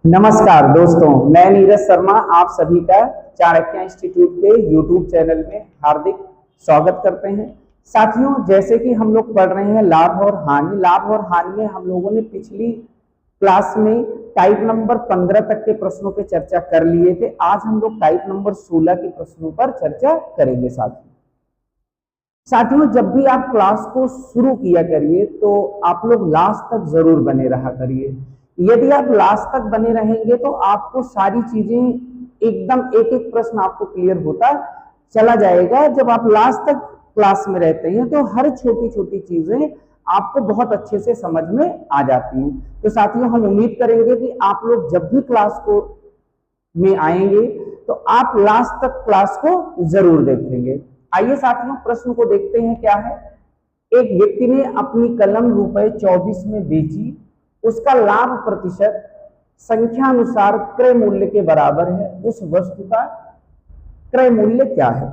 नमस्कार दोस्तों, मैं नीरज शर्मा आप सभी का चाणक्य इंस्टीट्यूट के यूट्यूब चैनल में हार्दिक स्वागत करते हैं। साथियों, जैसे कि हम लोग पढ़ रहे हैं लाभ और हानि में हम लोगों ने पिछली क्लास में टाइप नंबर 15 तक के प्रश्नों पे चर्चा कर लिए थे। आज हम लोग टाइप नंबर 16 के प्रश्नों पर चर्चा करेंगे। साथियों, जब भी आप क्लास को शुरू किया करिए तो आप लोग लास्ट तक जरूर बने रहा करिए। यदि आप लास्ट तक बने रहेंगे तो आपको सारी चीजें एकदम एक एक प्रश्न आपको क्लियर होता चला जाएगा। जब आप लास्ट तक क्लास में रहते हैं तो हर छोटी छोटी चीजें आपको बहुत अच्छे से समझ में आ जाती हैं। तो साथियों, हम उम्मीद करेंगे कि आप लोग जब भी क्लास को में आएंगे तो आप लास्ट तक क्लास को जरूर देखेंगे। आइए साथियों, प्रश्न को देखते हैं। क्या है? एक व्यक्ति ने अपनी कलम रुपए 24 में बेची, उसका लाभ प्रतिशत संख्यानुसार क्रय मूल्य के बराबर है। उस वस्तु का क्रय मूल्य क्या है?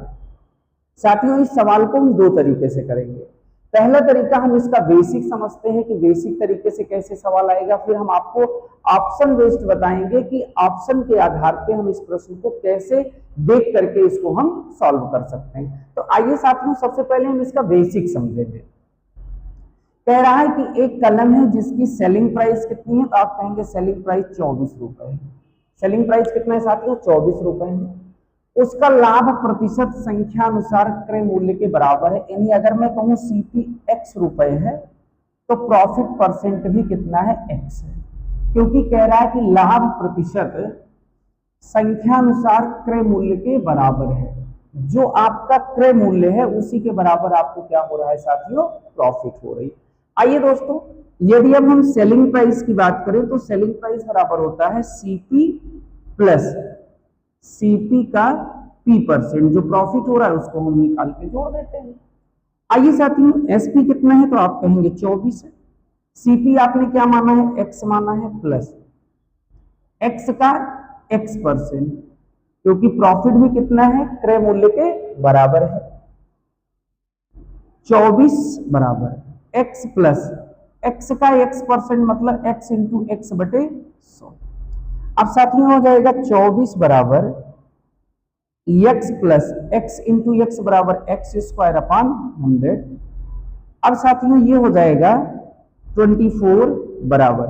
साथियों, इस सवाल को हम दो तरीके से करेंगे। पहला तरीका, हम इसका बेसिक समझते हैं कि बेसिक तरीके से कैसे सवाल आएगा। फिर हम आपको ऑप्शन बेस्ड बताएंगे कि ऑप्शन के आधार पे हम इस प्रश्न को कैसे देख करके इसको हम सॉल्व कर सकते हैं। तो आइए साथियों, सबसे पहले हम इसका बेसिक समझेंगे। कह रहा है कि एक कलम है जिसकी सेलिंग प्राइस कितनी है, तो आप कहेंगे सेलिंग प्राइस 24 रुपए है। सेलिंग प्राइस कितना है साथियों? 24 रुपए है। उसका लाभ प्रतिशत संख्या अनुसार क्रय मूल्य के बराबर है। यानी अगर मैं कहूं सीपी x रुपए है तो प्रॉफिट परसेंट भी कितना है? x है। क्योंकि कह रहा है कि लाभ प्रतिशत संख्या अनुसार क्रय मूल्य के बराबर है। जो आपका क्रय मूल्य है उसी के बराबर आपको क्या हो रहा है साथियों? प्रॉफिट हो रही। आइए दोस्तों, यदि अब हम सेलिंग प्राइस की बात करें तो सेलिंग प्राइस बराबर होता है सीपी प्लस सीपी का पी परसेंट। जो प्रॉफिट हो रहा है उसको हम निकाल के जोड़ देते हैं। आइए साथियों, एसपी कितना है तो आप कहेंगे 24 है। सीपी आपने क्या माना है? एक्स माना है, प्लस एक्स का एक्स परसेंट, क्योंकि प्रॉफिट भी कितना है? क्रय मूल्य के बराबर है। 24 बराबर एक्स प्लस एक्स का एक्स परसेंट मतलब एक्स इंटू एक्स बटे 100। अब साथियों हो जाएगा 24 बराबर x plus x into x बराबर एक्स स्क्वायर अपॉन 100। अब साथियों ये हो जाएगा 24 बराबर,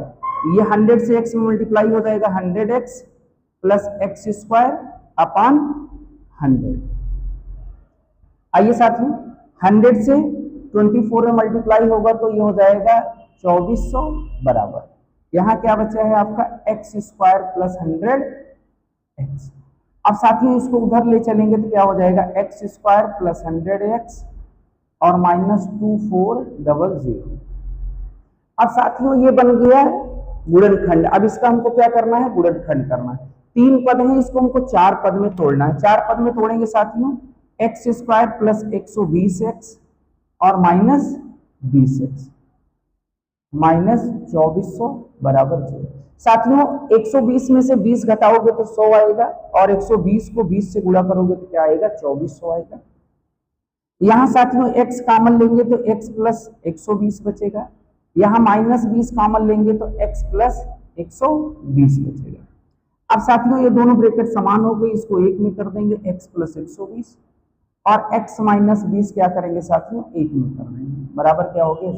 ये 100 से x में मल्टीप्लाई हो जाएगा 100x plus x square upon 100। आइए साथियों, 100 से 24 में मल्टीप्लाई होगा तो ये हो जाएगा 2400 बराबर, यहां क्या बचा है आपका एक्स स्क्वायर प्लस 100x। अब साथियों इसको उधर ले चलेंगे तो क्या हो जाएगा? एक्स स्क्वायर प्लस 100x और माइनस 2400। अब साथियों ये बन गया गुणनखंड। अब इसका हमको क्या करना है? गुणनखंड करना है। 3 पद है, इसको हमको 4 पद में तोड़ना है। 4 पद में तोड़ेंगे साथियों, एक्स स्क्वायर प्लस 120x और माइनस 20x माइनस 2400 बराबर 0। साथियों 120 में से 20 घटाओगे तो 100 आएगा और 120 को 20 से गुणा करोगे तो क्या आएगा? 2400 आएगा। यहां साथियों x कॉमन लेंगे तो x प्लस 120 बचेगा। यहां माइनस 20 कॉमन लेंगे तो x प्लस 120 बचेगा। अब साथियों ये दोनों ब्रैकेट समान हो गई, इसको एक में कर देंगे, x प्लस 120 और x माइनस 20 क्या करेंगे साथियों? एक में कर देंगे, बराबर क्या हो गया?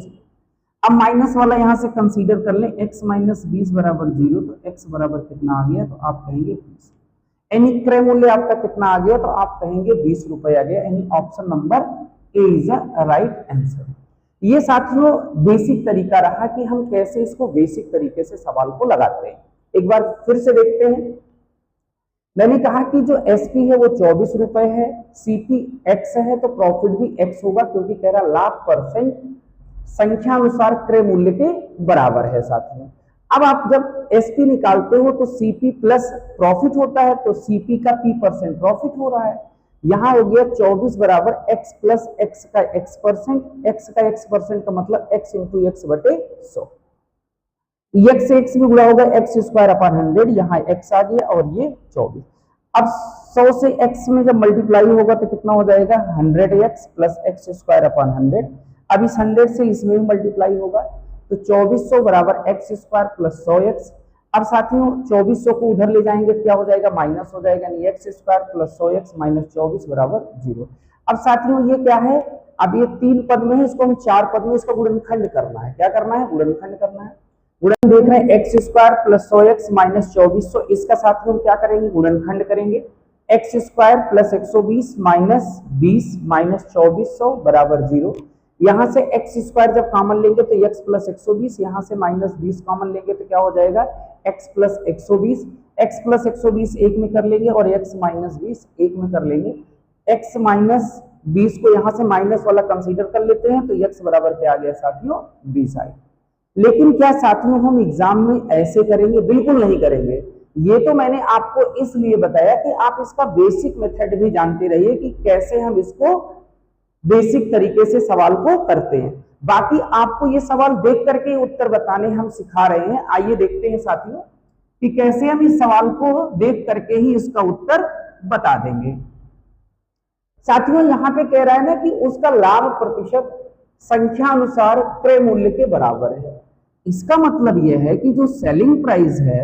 अब माइनस वाला यहां से कंसीडर कर लें, x माइनस 20 बराबर 0, तो x बराबर कितना आ गया? तो आप कहेंगे 20। यानी क्रय मूल्य आपका कितना आ गया? तो आप कहेंगे 20 रुपए आ गया। यानी option number A is a right answer. ये साथियों बेसिक तरीका रहा कि हम कैसे इसको बेसिक तरीके से सवाल को लगाते हैं। एक बार फिर से देखते हैं। मैंने कहा कि जो एसपी है वो 24 रुपए है, सीपी एक्स है तो प्रॉफिट भी एक्स होगा, क्योंकि कह रहा लाभ परसेंट संख्या अनुसार क्रय मूल्य के बराबर है साथियों। अब आप जब एसपी निकालते हो तो सीपी प्लस प्रॉफिट होता है, तो सीपी का पी परसेंट प्रॉफिट हो रहा है। यहां हो गया 24 बराबर एक्स प्लस एक्स का एक्स परसेंट। एक्स का एक्स परसेंट का मतलब एक्स इंटू एक्स बटे 100। एक्स से एक्स भी गुणा होगा, एक्स स्क्वायर अपॉन 100, यहाँ एक्स आ गया और ये 24। अब 100 से x में जब मल्टीप्लाई होगा तो कितना हो जाएगा? 100x plus x square upon 100। अब इस 100 से इसमें भी मल्टीप्लाई होगा तो 2400 बराबर एक्स स्क्वायर प्लस 100x। अब साथियों 2400 को उधर ले जाएंगे क्या हो जाएगा, माइनस हो जाएगा, यानी x square plus 100x minus 24 बराबर 0। अब साथियों ये क्या है, अब ये 3 पद में है, इसको हम 4 पद में इसका गुणनखंड करना है। क्या करना है, गुणनखंड करना है। गुणन देख रहे हैं x square plus 100x minus 2400, इसका साथियों हम क्या करेंगे, गुणनखंड करेंगे। X square plus 120 minus 20 minus 2400 बराबर 0। यहां से एक्स स्क्वायर जब कॉमन लेंगे तो एक्स प्लस 120, यहां से माइनस 20 कॉमन लेंगे तो क्या हो जाएगा, एक्स प्लस 120। एक्स प्लस 120 एक में कर लेंगे और एक्स माइनस 20 एक में कर लेंगे। एक्स माइनस 20 को यहां से माइनस वाला कंसीडर कर लेते हैं तो एक्स बराबर क्या आ गया साथियों, 20 आए। लेकिन क्या साथियों हम एग्जाम में ऐसे करेंगे, बिल्कुल नहीं करेंगे। ये तो मैंने आपको इसलिए बताया कि आप इसका बेसिक मेथड भी जानते रहिए कि कैसे हम इसको बेसिक तरीके से सवाल को करते हैं। बाकी आपको ये सवाल देख करके उत्तर बताने हम सिखा रहे हैं। आइए देखते हैं साथियों कि कैसे हम इस सवाल को देख करके ही इसका उत्तर बता देंगे। साथियों यहां पे कह रहा है ना कि उसका लाभ प्रतिशत संख्या अनुसार क्रय मूल्य के बराबर है। इसका मतलब यह है कि जो सेलिंग प्राइस है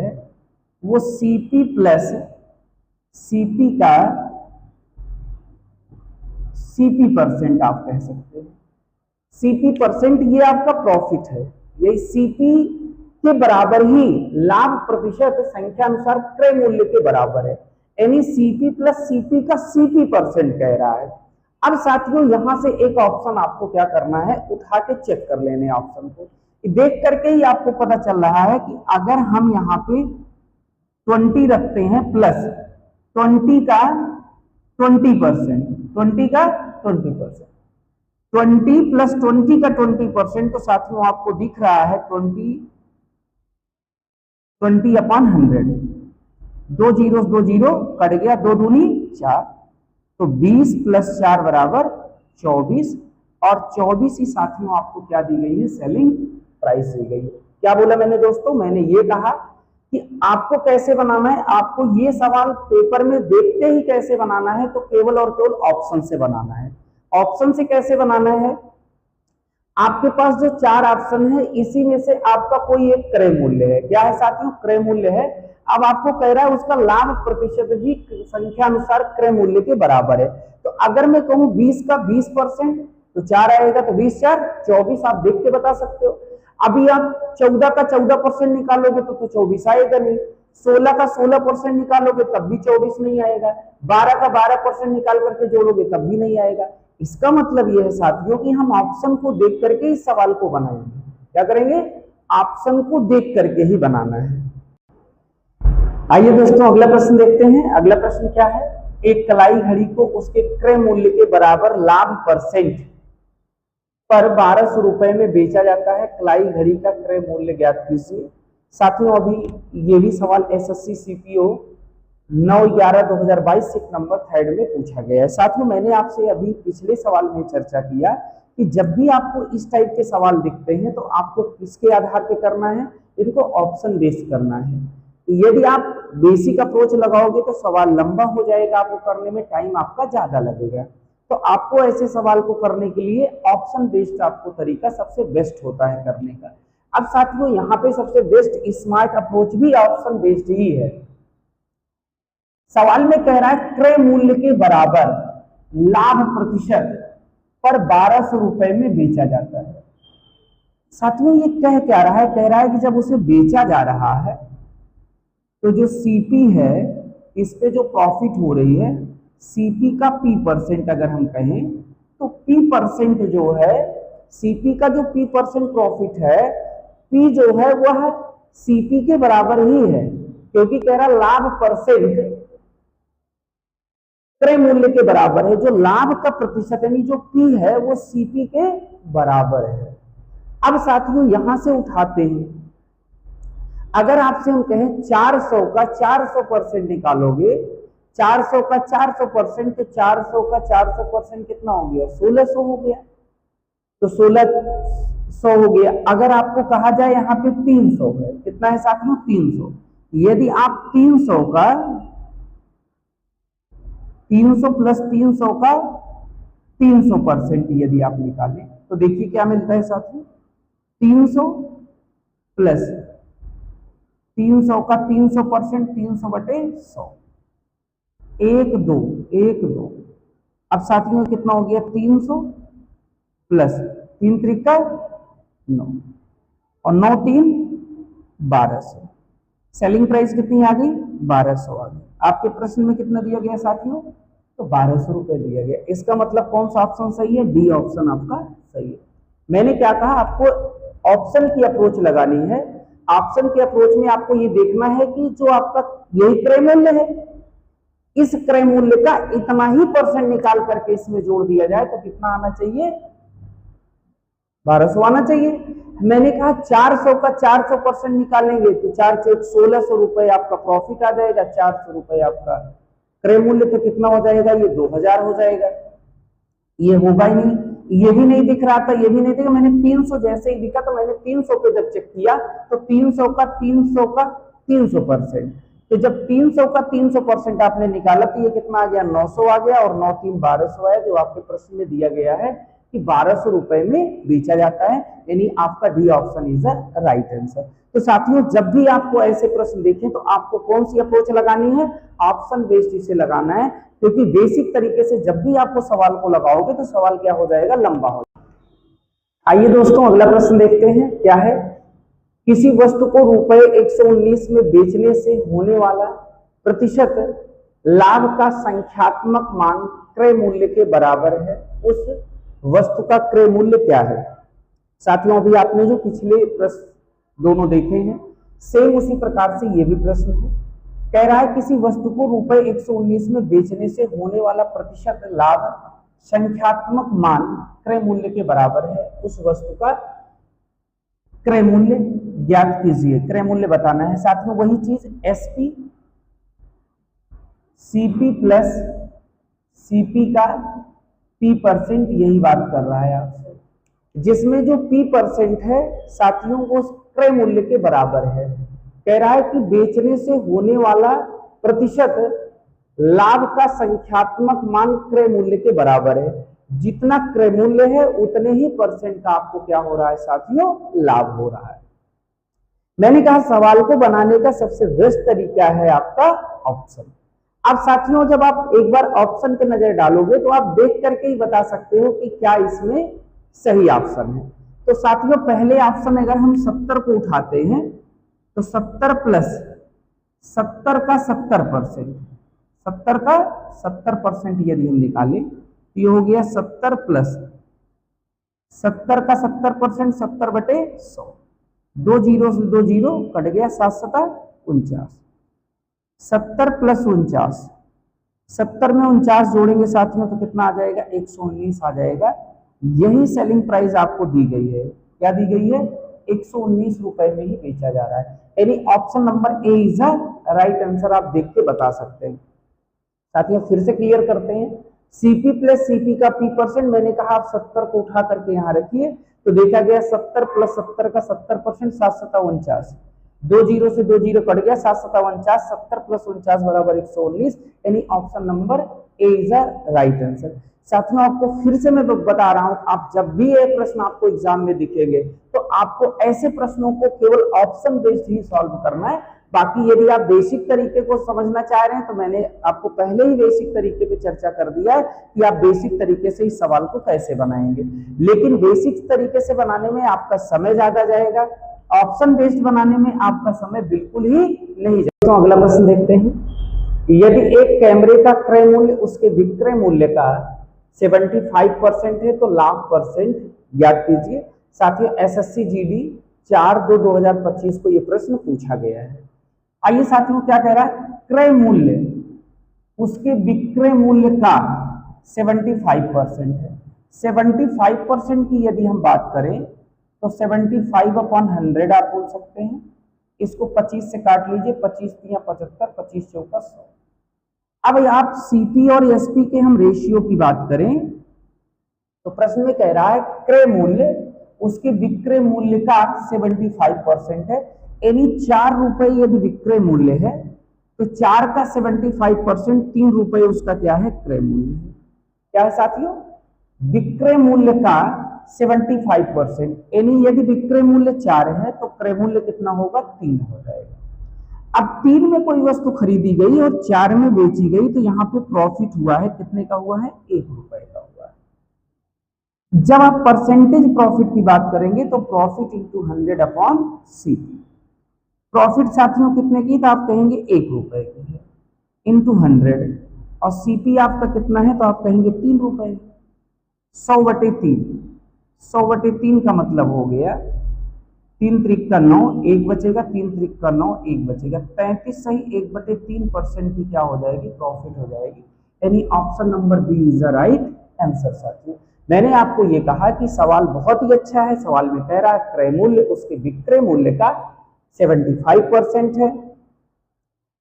वो सीपी प्लस सीपी का सीपी परसेंट आप कह सकते हैं। सीपी परसेंट ये आपका प्रॉफिट है, यही सीपी के बराबर ही लाभ प्रतिशत संख्या अनुसार क्रय मूल्य के बराबर है, यानी सीपी प्लस सीपी का सीपी परसेंट कह रहा है। अब साथियों यहां से एक ऑप्शन आपको क्या करना है, उठा के चेक कर लेने ऑप्शन को। देख करके ही आपको पता चल रहा है कि अगर हम यहाँ पे 20 रखते हैं प्लस 20 का 20%, 20 का 20%, 20 प्लस 20 का 20%, तो साथियों आपको दिख रहा है 20 अपॉन 100। 2 जीरो कट गया, 2 दूनी 4, तो 20 प्लस 4 बराबर 24, और 24 ही साथियों आपको क्या दी गई है, सेलिंग प्राइस दी गई है। क्या बोला मैंने दोस्तों, मैंने ये कहा कि आपको कैसे बनाना है, आपको ये सवाल पेपर में देखते ही कैसे बनाना है, तो केवल और केवल ऑप्शन से बनाना है। ऑप्शन से कैसे बनाना है, आपके पास जो 4 ऑप्शन है इसी में से आपका कोई एक क्रय मूल्य है। क्या है साथियों, क्रय मूल्य है। अब आपको कह रहा है उसका लाभ प्रतिशत भी संख्या अनुसार क्रय मूल्य के बराबर है। तो अगर मैं कहूं 20 का 20% तो 4 आएगा, तो 20 4 24 आप देख के बता सकते हो। अभी आप 14 का 14% निकालोगे तो 24 आएगा नहीं, 16 का 16% निकालोगे तब भी 24 नहीं आएगा, 12 का 12% निकाल करके जोड़ोगे तब भी नहीं आएगा। इसका मतलब यह है साथियों कि हम ऑप्शन को देख करके इस सवाल को बनाएंगे। क्या करेंगे, ऑप्शन को देख करके ही बनाना है। आइए दोस्तों अगला प्रश्न देखते हैं। अगला प्रश्न क्या है, एक कलाई घड़ी को उसके क्रय मूल्य के बराबर लाभ परसेंट पर 1200 रुपए में बेचा जाता है, कलाई घड़ी का क्रय मूल्य ज्ञात कीजिए। साथियों अभी ये भी सवाल एसएससी सीपीओ 9/11/2022 सिक नंबर 3 में पूछा गया है। साथियों मैंने आपसे अभी पिछले सवाल में चर्चा किया कि जब भी आपको इस टाइप के सवाल दिखते हैं तो आपको किसके आधार पे करना है, इनको ऑप्शन बेस्ड करना है। यदि आप बेसिक अप्रोच लगाओगे तो सवाल लंबा हो जाएगा, आपको करने में टाइम आपका ज्यादा लगेगा। तो आपको ऐसे सवाल को करने के लिए ऑप्शन बेस्ड आपको तरीका सबसे बेस्ट होता है करने का। अब साथियों यहाँ पे सबसे बेस्ट स्मार्ट अप्रोच भी ऑप्शन बेस्ड ही है। सवाल में कह रहा है क्रय मूल्य के बराबर लाभ प्रतिशत पर 1200 रुपए में बेचा जाता है। साथियों ये कह क्या रहा है, कह रहा है कि जब उसे बेचा जा रहा है तो जो सीपी है इस पे जो प्रॉफिट हो रही है, सीपी का पी परसेंट अगर हम कहें तो पी परसेंट जो है, सीपी का जो पी परसेंट प्रॉफिट है, पी जो है वह सीपी के बराबर ही है, क्योंकि कह रहा लाभ परसेंट क्रय मूल्य के बराबर है। जो लाभ का प्रतिशत यानी जो पी है वो सीपी के बराबर है। अब साथियों यहां से उठाते हैं, अगर आपसे हम कहें 400 का 400% निकालोगे, 400 का 400%, तो 400 का 400% कितना हो गया, 1600 हो गया, तो 1600 हो गया। अगर आपको कहा जाए यहाँ पे 300 है, कितना है साथियों, 300। यदि आप 300 का 300 प्लस 300 का 300% यदि आप निकालें तो देखिए क्या मिलता है साथियों, 300 प्लस 300 का 300%, 300/100, 1 2 अब साथियों कितना हो गया 300 प्लस 3 त्रिका 9 और 9 3 1200। सेलिंग प्राइस कितनी आ गई 1200 आ गई। आपके प्रश्न में कितना दिया गया साथियों, तो 1200 रुपए दिया गया। इसका मतलब कौन सा ऑप्शन सही है, डी ऑप्शन आपका सही है। मैंने क्या कहा, आपको ऑप्शन की अप्रोच लगानी है। ऑप्शन की अप्रोच में आपको ये देखना है कि जो आपका यही क्रय मूल्य है, इस क्रय मूल्य का इतना ही परसेंट निकाल करके इसमें जोड़ दिया जाए तो कितना आना चाहिए, 1200 आना चाहिए। मैंने कहा 400 का 400% निकालेंगे तो 4 से 1600 रुपए आपका प्रॉफिट आ जाएगा, 400 रुपए आपका क्रय मूल्य, तो कितना हो जाएगा, ये 2000 हो जाएगा। ये होगा ही नहीं, ये भी नहीं दिख रहा था, ये भी नहीं दिखा। मैंने 300 जैसे ही दिखा तो मैंने 300 पे जब चेक किया तो 300 का 300% तो जब 300 का 300% आपने निकाला तो ये कितना आ गया, 900 आ गया, और 9 3 1200 है, जो आपके प्रश्न में दिया गया है कि 1200 रुपए में बेचा जाता है। यानी आपका D option is the right answer. तो साथियों, जब भी आपको ऐसे प्रश्न देखें तो आपको कौन सी अप्रोच लगानी है, ऑप्शन बेस्ड इसे लगाना है, क्योंकि बेसिक तरीके से जब भी आपको सवाल को लगाओगे तो सवाल क्या हो जाएगा, लंबा हो जाएगा। आइए दोस्तों अगला प्रश्न देखते हैं, क्या है, किसी वस्तु को रुपए 119 में बेचने से होने वाला प्रतिशत लाभ का संख्यात्मक मान क्रय मूल्य के बराबर है, उस वस्तु का क्रय मूल्य क्या है। साथियों, अभी आपने जो पिछले प्रश्न दोनों देखे हैं, सेम उसी प्रकार से ये भी प्रश्न है। कह रहा है किसी वस्तु को रुपए 119 में बेचने से होने वाला प्रतिशत लाभ संख्यात्मक मान क्रय मूल्य के बराबर है, उस वस्तु का क्रय मूल्य ज्ञात कीजिए। क्रय मूल्य बताना है साथियों, वही चीज एसपी सीपी प्लस सीपी का P%, यही बात कर रहा है आपसे, जिसमें जो P% है साथियों वो क्रय मूल्य के बराबर है। कह रहा है कि बेचने से होने वाला प्रतिशत लाभ का संख्यात्मक मान क्रय मूल्य के बराबर है। जितना क्रय मूल्य है उतने ही परसेंट का आपको क्या हो रहा है साथियों, लाभ हो रहा है। मैंने कहा सवाल को बनाने का सबसे बेस्ट तरीका है आपका ऑप्शन। अब साथियों, जब आप एक बार ऑप्शन पे नजर डालोगे तो आप देख करके ही बता सकते हो कि क्या इसमें सही ऑप्शन है। तो साथियों, पहले ऑप्शन अगर हम 70 को उठाते हैं तो 70 प्लस 70 का 70%, 70 का 70% यदि हम निकालें तो ये हो गया 70 प्लस 70 का 70%, 70/100, 2 जीरो से 2 जीरो कट गया, 7 7 49, 70 प्लस 49, 70 में 49 जोड़ेंगे साथियों तो कितना आ जाएगा, 119 आ जाएगा। यही सेलिंग प्राइस आपको दी गई है, क्या दी गई है, 119 रुपए में ही बेचा जा रहा है। यानी option number A is the right answer, आप देख के बता सकते हैं। साथियों फिर से क्लियर करते हैं, सीपी प्लस सीपी का P%, मैंने कहा आप 70 को उठा करके यहाँ रखिए तो देखा गया 70 प्लस 70 का 70%, 7 7 49, 2 जीरो से 2 जीरो कट गया, 7 7 49, 70 प्लस 49 बराबर 119। यानी option number A is the right answer. साथियों आपको फिर से मैं बता रहा हूं, आप जब भी ये प्रश्न आपको एग्जाम में दिखेंगे तो आपको ऐसे प्रश्नों को केवल ऑप्शन बेस्ड ही सॉल्व करना है। बाकी यदि आप बेसिक तरीके को समझना चाह रहे हैं तो मैंने आपको पहले ही बेसिक तरीके पे चर्चा कर दिया है कि आप बेसिक तरीके से इस सवाल को कैसे बनाएंगे। लेकिन बेसिक तरीके से बनाने में आपका समय ज्यादा जाएगा, ऑप्शन बेस्ड बनाने में आपका समय बिल्कुल ही नहीं जाएगा। तो अगला प्रश्न देखते हैं, यदि एक कैमरे का क्रय मूल्य उसके विक्रय मूल्य का 75% है तो लाख परसेंट याद कीजिए। साथियों एसएससी जीडी 4/2/2025 को यह प्रश्न पूछा गया है। आइए साथियों क्या कह रहा है, क्रय मूल्य उसके विक्रय मूल्य का 75% है। 75% की यदि हम बात करें तो 75/100 आप बोल सकते हैं। इसको 25 से काट लीजिए, 25 3 75, 25 चौका 100। अब आप सीपी और एसपी के हम रेशियो की बात करें तो प्रश्न में कह रहा है क्रय मूल्य उसके विक्रय मूल्य का 75% है। यानी 4 रुपए यदि विक्रय मूल्य है तो 4 का 75%, 3 रुपए उसका क्या है, क्रय मूल्य है। क्या है साथियों, विक्रय मूल्य का 75%, यानी यदि विक्रय मूल्य 4 है तो क्रय मूल्य कितना होगा, 3 हो जाएगा। अब 3 में कोई वस्तु खरीदी गई और 4 में बेची गई तो यहाँ पे प्रॉफिट हुआ है, कितने का हुआ है, 1 रुपए का हुआ है। जब आप परसेंटेज प्रॉफिट की बात करेंगे तो profit into 100 upon CP. Profit साथियों कितने की, तो आप कहेंगे 1 रुपए की है, इंटू 100, और सीपी आपका कितना है तो आप कहेंगे 3 रुपए। 100/3, 100/3 का मतलब हो गया 3 त्रिक का 9, 1 बचेगा, 3 त्रिक का 9, 1 बचेगा, 33 सही 1/3% की क्या हो जाएगी, प्रॉफिट हो जाएगी। यानी option number B is the right answer साथियों। मैंने आपको ये कहा कि सवाल बहुत ही अच्छा है। सवाल में कह रहा है क्रय मूल्य उसके विक्रय मूल्य का 75% है।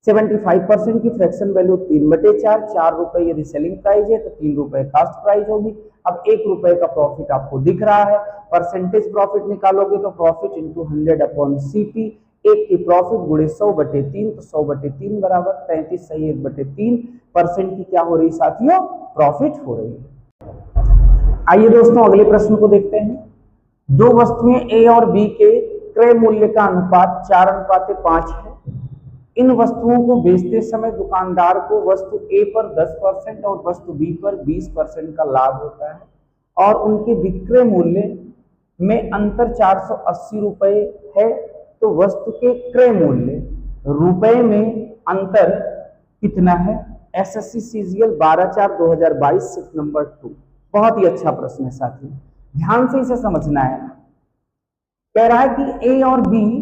75% की फ्रैक्शन वैल्यू 3/4, 4 रुपए यदि सेलिंग प्राइस है तो 3 रुपए कास्ट प्राइस होगी। अब 1 रुपए का प्रॉफिट आपको दिख रहा है, परसेंटेज प्रॉफिट निकालोगे तो प्रॉफिट इंटू 100 अपॉन सीपी, 1 की प्रॉफिट गुणे 100/3, तो 100/3 बराबर 33 सही 1/3% की क्या हो रही साथियों, प्रॉफिट हो रही है। आइए दोस्तों अगले प्रश्न को देखते हैं। दो वस्तुएं ए और बी के क्रय मूल्य का अनुपात 4:5 है। इन वस्तुओं को बेचते समय दुकानदार को वस्तु ए पर 10% और वस्तु बी पर 20% का लाभ होता है और उनके विक्रय मूल्य में अंतर 480 रुपए है, तो वस्तु के क्रय मूल्य रुपए में अंतर कितना है। SSC CGL 12/4/2022 shift number 2। बहुत ही अच्छा प्रश्न है साथियों, ध्यान से इसे समझना है। कह रहा है कि ए और बी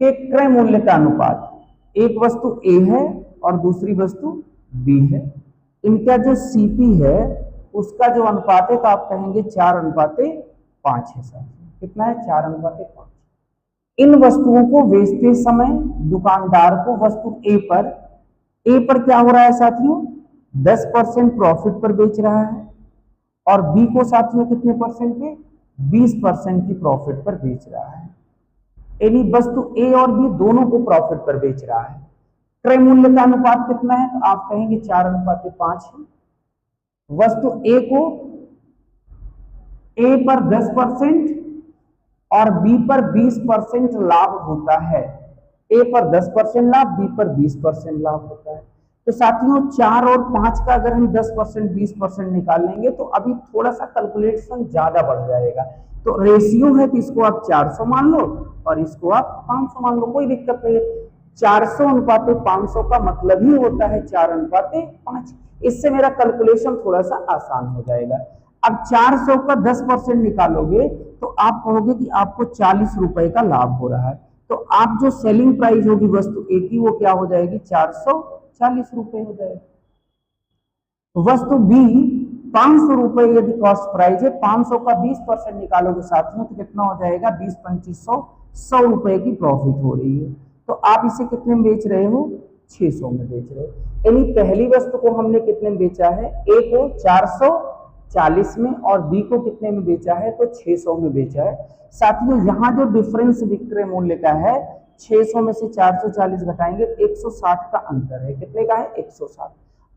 के क्रय मूल्य का अनुपात, एक वस्तु ए है और दूसरी वस्तु बी है, इनका जो सीपी है उसका जो अनुपात है तो आप कहेंगे 4:5 है सर। कितना है, 4:5। इन वस्तुओं को बेचते समय दुकानदार को वस्तु ए पर क्या हो रहा है साथियों, 10% प्रॉफिट पर बेच रहा है और बी को साथियों कितने परसेंट पे, 20% की प्रॉफिट पर बेच रहा है। यानी वस्तु ए और बी दोनों को प्रॉफिट पर बेच रहा है। क्रय मूल्य का अनुपात कितना है, तो आप कहेंगे 4:5 है। वस्तु ए को ए पर 10% और बी पर 20% लाभ होता है। ए पर 10% लाभ, बी पर 20% लाभ होता है। तो साथियों 4 और 5 का अगर हम 10% 20% निकाल लेंगे तो अभी थोड़ा सा कैलकुलेशन ज्यादा बढ़ जाएगा। तो रेशियो है तो इसको आप 400 मान लो और इसको आप 500 मान लो, कोई दिक्कत नहीं है। 400:500 का मतलब ही होता है 4:5। इससे मेरा कैलकुलेशन थोड़ा सा आसान हो जाएगा। अब 400 का 10% निकालोगे तो आप कहोगे कि आपको 40 रुपए का लाभ हो रहा है। तो आप जो सेलिंग प्राइस होगी वस्तु ए की वो क्या हो जाएगी, 440 रुपए हो जाएगी। वस्तु बी 500 रुपए यदि कॉस्ट प्राइस है, 500 का 20% निकालोगे साथियों तो कितना हो जाएगा, 20-25 100 रुपए की प्रॉफिट हो रही है। तो आप इसे कितने में बेच रहे हो, 600 में बेच रहे हो। यानी पहली वस्तु को हमने कितने में बेचा है, ए को 440 में और बी को कितने में बेचा है, तो 600 में बेचा है। साथियों यहाँ जो डिफरेंस विक्रय मूल्य का है, 600 में से 440 घटाएंगे 160 का अंतर है। कितने का है, 160।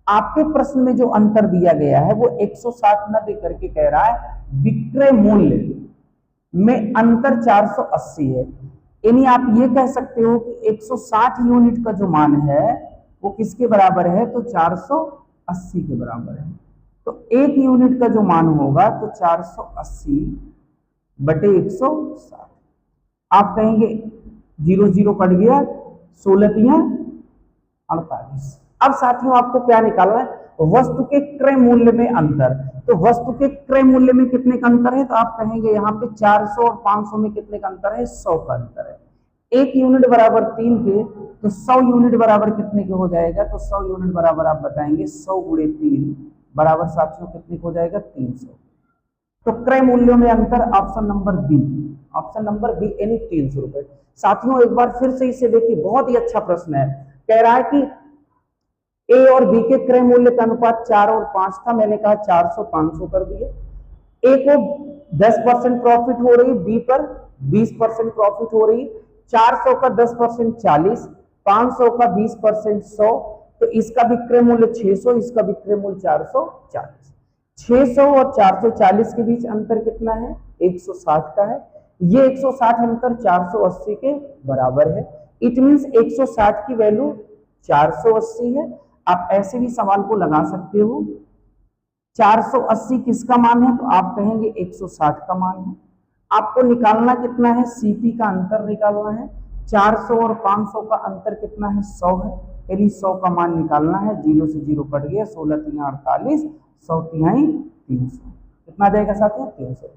आपके प्रश्न में जो अंतर दिया गया है वो 160 न दे करके कह रहा है विक्रय मूल्य में अंतर 480 है। यानी आप ये कह सकते हो कि 160 यूनिट का जो मान है वो किसके बराबर है, तो 480 के बराबर है। तो 1 यूनिट का जो मान होगा तो 480/160। आप कहेंगे 0 0 कट गया, 16×48। अब साथियों आपको क्या निकालना है, वस्तु के क्रय मूल्य में अंतर। तो वस्तु के क्रय मूल्य में कितने का अंतर है, तो आप कहेंगे यहाँ पे 400 और 500 में कितने का अंतर है, 100 का अंतर है। 1 यूनिट बराबर 3 के, तो 100 यूनिट बराबर कितने के हो जाएगा, तो 100 यूनिट बराबर आप बताएंगे 100 × 3 बराबर साथियों कितने हो जाएगा, 300। तो क्रय मूल्यों में अंतर option number B, option number B यानी 300 रुपए। साथियों एक बार फिर से इसे देखिए, बहुत ही अच्छा प्रश्न है। कह रहा है कि ए और बी के क्रय मूल्य का अनुपात 4 और 5 था, मैंने कहा 400 500 कर दिए। ए को 10% प्रॉफिट हो रही, बी पर 20% प्रॉफिट हो रही। 400 का 10% 40, 500 का 20% 100, तो इसका विक्रय मूल्य 600, इसका विक्रय मूल्य 440। 600 और 440 के बीच अंतर कितना है, 160 का है। ये 160 अंतर 480 के बराबर है। इट मींस 160 की वैल्यू 480 है। आप ऐसे भी सवाल को लगा सकते हो, 480 किसका मान है, तो आप कहेंगे 160 का मान है। आपको निकालना कितना है, सीपी का अंतर निकालना है। 400 और 500 का अंतर कितना है, 100 है, यानी 100 का मान निकालना है। 0 से 0 कट गया, 16 3 48, 100 तिहाई 300, कितना जाएगा साथियों, 300।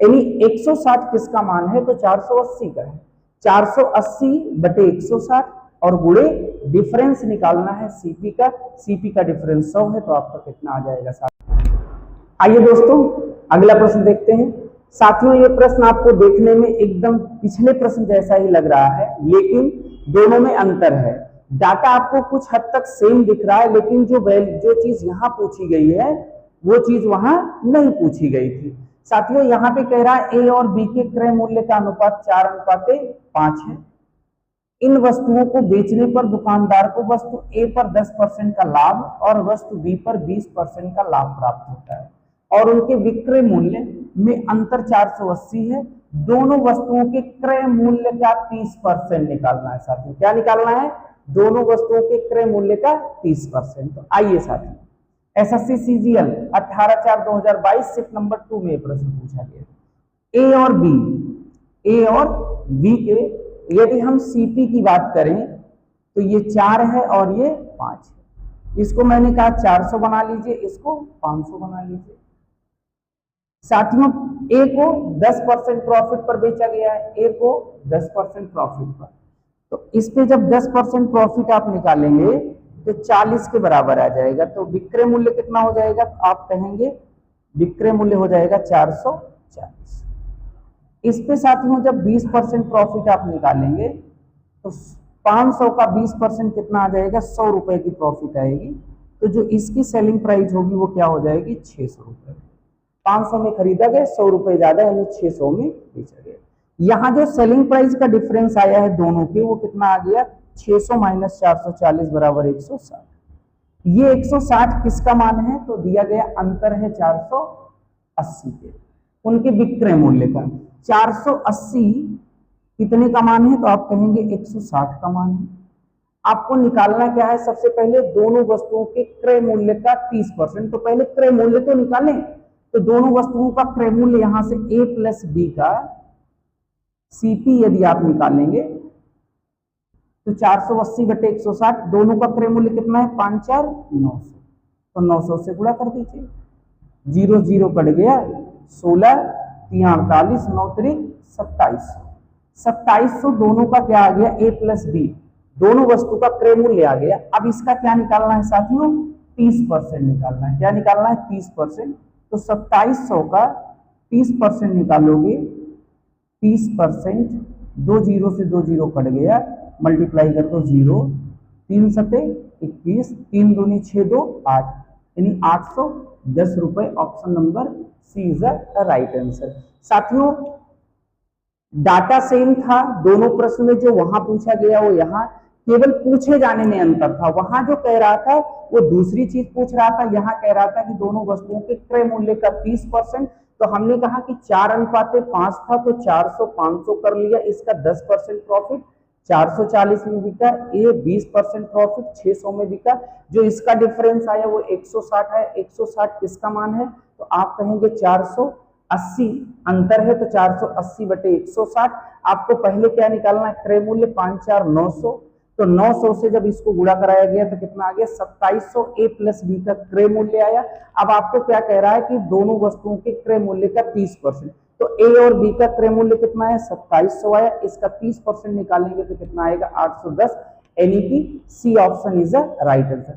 यानी 160 किसका मान है, तो 480 का है। 480 बटे 160 और गुणे डिफरेंस निकालना है सीपी का। सीपी का डिफरेंस 100 है, तो आपका कितना आ जाएगा साथियों। आइए दोस्तों अगला प्रश्न देखते हैं। साथियों ये प्रश्न आपको देखने में एकदम पिछले प्रश्न जैसा ही लग रहा है, लेकिन दोनों में अंतर है। डाटा आपको कुछ हद तक सेम दिख रहा है, लेकिन जो चीज यहाँ पूछी गई है वो चीज वहां नहीं पूछी गई थी। साथियों यहाँ पे कह रहा है ए और बी के क्रय मूल्य का अनुपात 4:5 है। इन वस्तुओं को बेचने पर दुकानदार को वस्तु ए पर 10% का लाभ और वस्तु बी पर 20% का लाभ प्राप्त होता है, और उनके विक्रय मूल्य में अंतर 480 है। दोनों वस्तुओं के क्रय मूल्य का 30% निकालना है साथियों। क्या निकालना है, दोनों वस्तुओं के क्रय मूल्य का 30%। तो आइए साथियों, एसएससी सीजीएल 18/4/2022 सिर्फ नंबर 2 में प्रश्न पूछा गया। ए और बी के यदि हम सीपी की बात करें तो ये 4 है और ये 5 है। इसको मैंने कहा 400 बना लीजिए, इसको 500 बना लीजिए। साथियों ए को 10% प्रॉफिट पर बेचा गया है, ए को 10% प्रॉफिट पर। तो इस पे जब 10% प्रॉफिट आप निकालेंगे तो 40 के बराबर आ जाएगा। तो विक्रय मूल्य कितना हो जाएगा, तो आप कहेंगे विक्रय मूल्य हो जाएगा 440। इस पे साथियों जब 20% प्रॉफिट आप निकालेंगे तो 500 का 20% कितना आ जाएगा, 100 रुपए की प्रॉफिट आएगी। तो जो इसकी सेलिंग प्राइस होगी वो क्या हो जाएगी, 600 रुपए। 500 में खरीदा गया, 100 रुपए ज्यादा यानी 600 में बेचा गया। यहाँ जो सेलिंग प्राइस का डिफरेंस आया है दोनों के, वो कितना आ गया, 600 माइनस 440 बराबर 160। ये 160 किसका मान है, तो दिया गया अंतर है 480 के, उनके विक्रय मूल्य का। 480 कितने का मान है, तो आप कहेंगे 160 का मान है। आपको निकालना क्या है, सबसे पहले दोनों वस्तुओं के क्रय मूल्य का 30%। तो पहले क्रय मूल्य तो निकालें। तो दोनों वस्तुओं का क्रय मूल्य यहां से ए प्लस बी का सीपी यदि आप निकालेंगे तो 480 बटे 160, दोनों का क्रय मूल्य कितना है, 5 4 900। तो 900 से गुणा कर दीजिए, 0 0 कट गया, 16 3 48 9 3 2700। 2700 दोनों का क्या आ गया, ए प्लस बी, दोनों वस्तु का क्रय मूल्य आ गया। अब इसका क्या निकालना है साथियों, 30% निकालना है। क्या निकालना है, 30%। तो 2700 का 30% निकालोगे, 30%, 2 0 से 2 0 कट गया, मल्टीप्लाई कर दो 0, 3 सते 21, 3 दूनी 6 2 8, यानी 810 रुपए। Option number C is the right answer. साथियों डाटा सेम था दोनों प्रश्न में, जो वहां पूछा गया वो यहाँ, केवल पूछे जाने में अंतर था। वहां जो कह रहा था वो दूसरी चीज पूछ रहा था, यहाँ कह रहा था कि दोनों वस्तुओं के क्रय मूल्य का 30%। तो हमने कहा कि 4:5 था, तो 400 500 कर लिया, इसका 10% प्रॉफिट 440 में बिका, ये 20% प्रॉफिट 600 में बिका। जो इसका डिफरेंस आया वो 160 है। 160 किसका मान है, तो आप कहेंगे 480 अंतर है, तो 480 बटे 160। आपको पहले क्या निकालना है, क्रय मूल्य 5 4 900। तो 900 से जब इसको गुणा कराया गया तो कितना आ गया, 2700 ए प्लस बी का क्रय मूल्य आया। अब आपको क्या कह रहा है कि दोनों वस्तुओं के क्रय मूल्य का 30%। तो ए और बी का क्रय मूल्य कितना है, 2700 आया, इसका 30% निकालेंगे तो कितना आएगा, 810। यानी कि C option is the right answer.